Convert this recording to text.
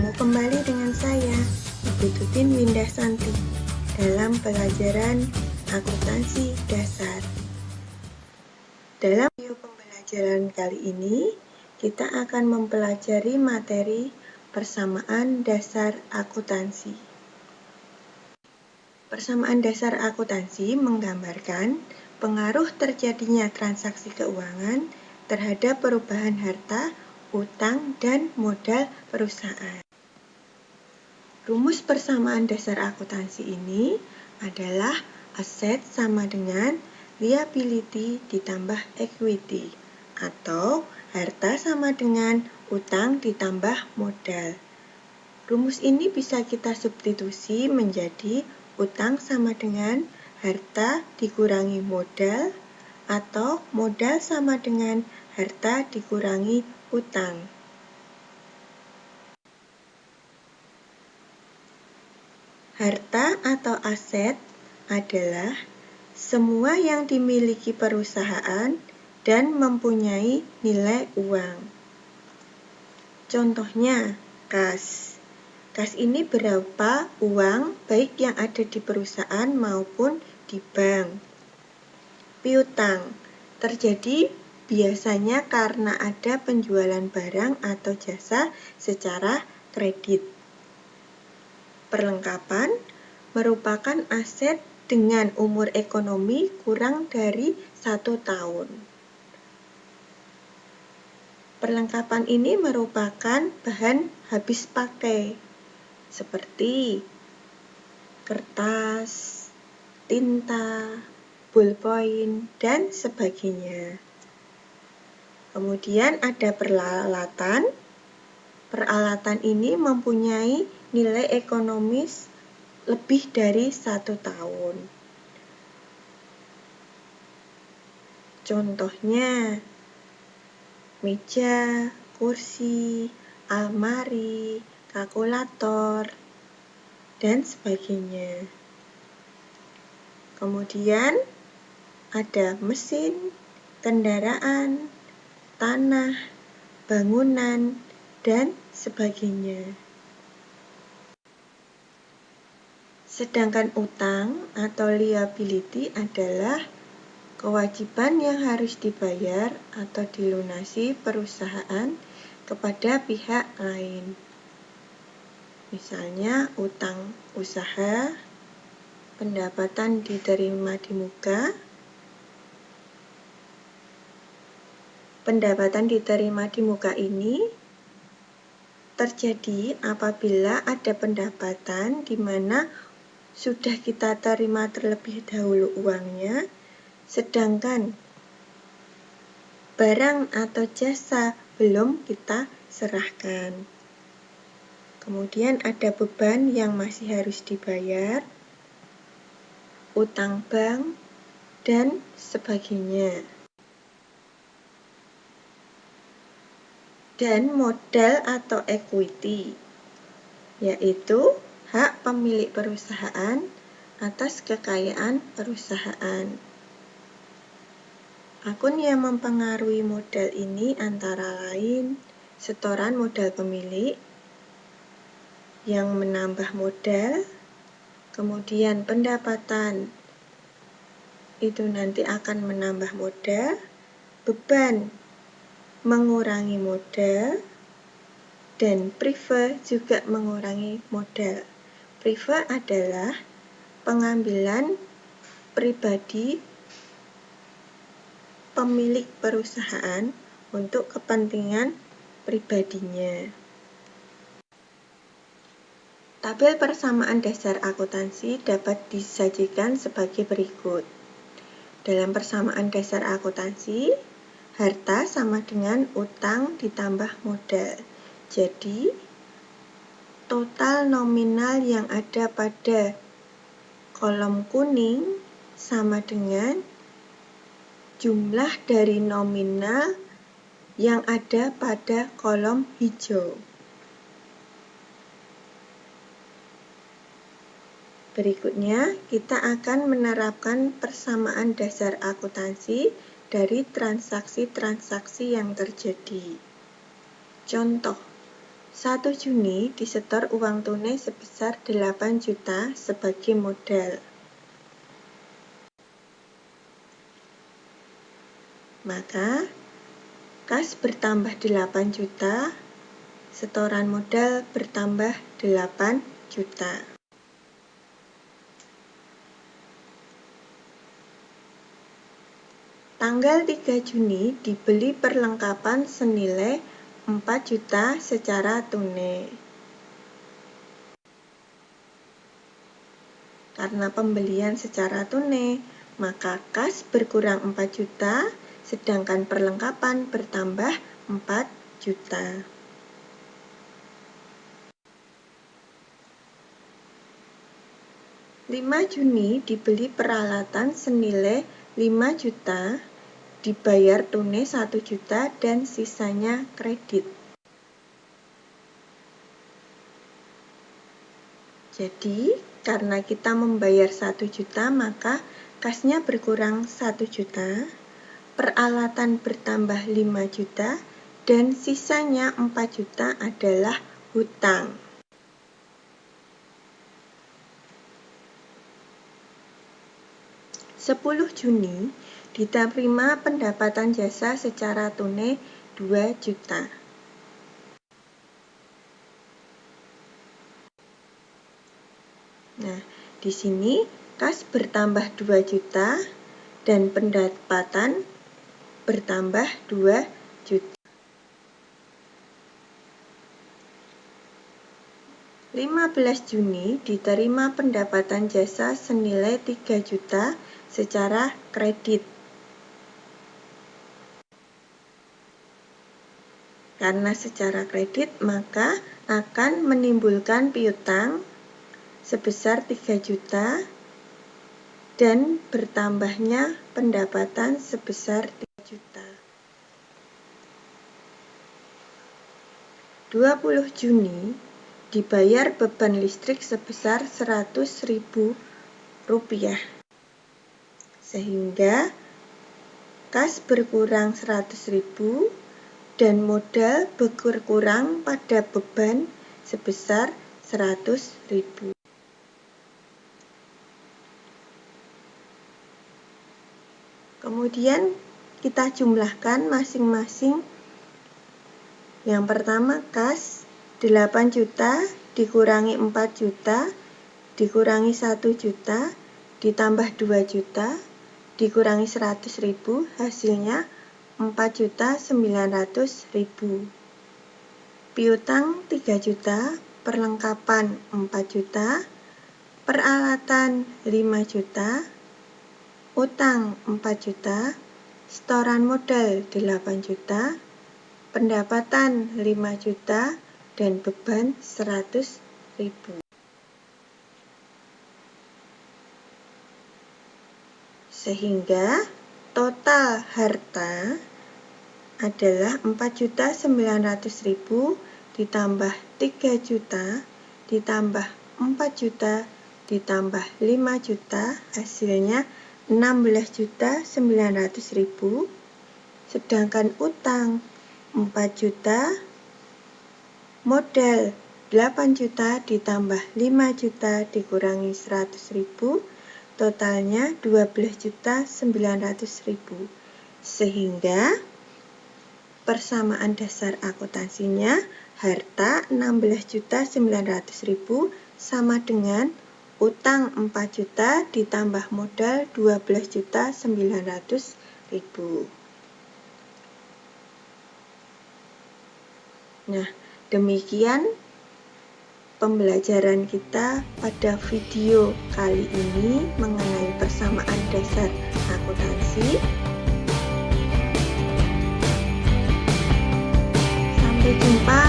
Bertemu kembali dengan saya, Ibu Tutin Windahsanti, dalam pelajaran akuntansi dasar. Dalam video pembelajaran kali ini, kita akan mempelajari materi persamaan dasar akuntansi. Persamaan dasar akuntansi menggambarkan pengaruh terjadinya transaksi keuangan terhadap perubahan harta, utang, dan modal perusahaan. Rumus persamaan dasar akuntansi ini adalah aset sama dengan liability ditambah equity, atau harta sama dengan utang ditambah modal. Rumus ini bisa kita substitusi menjadi utang sama dengan harta dikurangi modal, atau modal sama dengan harta dikurangi utang. Harta atau aset adalah semua yang dimiliki perusahaan dan mempunyai nilai uang. Contohnya, kas. Kas ini berupa uang baik yang ada di perusahaan maupun di bank. Piutang terjadi biasanya karena ada penjualan barang atau jasa secara kredit. Perlengkapan merupakan aset dengan umur ekonomi kurang dari 1 tahun. Perlengkapan ini merupakan bahan habis pakai, seperti kertas, tinta, ballpoint, dan sebagainya. Kemudian ada peralatan. Peralatan ini mempunyai nilai ekonomis lebih dari 1 tahun. Contohnya, meja, kursi, almari, kalkulator, dan sebagainya. Kemudian ada mesin, kendaraan, tanah, bangunan, dan sebagainya. Sedangkan utang atau liability adalah kewajiban yang harus dibayar atau dilunasi perusahaan kepada pihak lain. Misalnya utang usaha, pendapatan diterima di muka. Pendapatan diterima di muka ini terjadi apabila ada pendapatan di mana sudah kita terima terlebih dahulu uangnya, sedangkan barang atau jasa belum kita serahkan. Kemudian ada beban yang masih harus dibayar, utang bank, dan sebagainya. Dan modal atau equity, yaitu hak pemilik perusahaan atas kekayaan perusahaan. Akun yang mempengaruhi modal ini antara lain setoran modal pemilik yang menambah modal, kemudian pendapatan itu nanti akan menambah modal, beban mengurangi modal, dan prive juga mengurangi modal. Prive adalah pengambilan pribadi pemilik perusahaan untuk kepentingan pribadinya. Tabel persamaan dasar akuntansi dapat disajikan sebagai berikut. Dalam persamaan dasar akuntansi, harta sama dengan utang ditambah modal. Jadi, total nominal yang ada pada kolom kuning sama dengan jumlah dari nominal yang ada pada kolom hijau. Berikutnya, kita akan menerapkan persamaan dasar akuntansi dari transaksi-transaksi yang terjadi. Contoh, 1 Juni disetor uang tunai sebesar 8 juta sebagai modal. Maka, kas bertambah 8 juta, setoran modal bertambah 8 juta. Tanggal 3 Juni dibeli perlengkapan senilai 4 juta secara tunai. Karena pembelian secara tunai, maka kas berkurang 4 juta, sedangkan perlengkapan bertambah 4 juta. Lima Juni dibeli peralatan senilai 5 juta, dibayar tunai 1 juta dan sisanya kredit. Jadi, karena kita membayar 1 juta, maka kasnya berkurang 1 juta, peralatan bertambah 5 juta, dan sisanya 4 juta adalah hutang. Juni diterima pendapatan jasa secara tunai 2 juta. Nah, di sini kas bertambah 2 juta dan pendapatan bertambah 2 juta. 15 Juni diterima pendapatan jasa senilai 3 juta secara kredit. Karena secara kredit, maka akan menimbulkan piutang sebesar 3 juta dan bertambahnya pendapatan sebesar 3 juta. 20 Juni dibayar beban listrik sebesar Rp100.000, sehingga kas berkurang 100.000 dan modal berkurang pada beban sebesar 100.000. Kemudian kita jumlahkan masing-masing. Yang pertama, kas 8 juta dikurangi 4 juta dikurangi 1 juta ditambah 2 juta dikurangi 100.000, hasilnya 4.900.000. Piutang 3 juta, perlengkapan 4 juta, peralatan 5 juta, utang 4 juta, setoran modal 8 juta, pendapatan 5 juta, dan beban 100.000. Sehingga total harta adalah 4.900.000 ditambah 3 juta ditambah 4 juta ditambah 5 juta, hasilnya 16.900.000. Sedangkan utang 4 juta, modal 8 juta ditambah 5 juta dikurangi 100.000, totalnya 12.900.000. Sehingga persamaan dasar akuntansinya harta 16.900.000 sama dengan utang 4 juta ditambah modal 12.900.000. Nah, demikian pembelajaran kita pada video kali ini mengenai persamaan dasar akuntansi. Sampai jumpa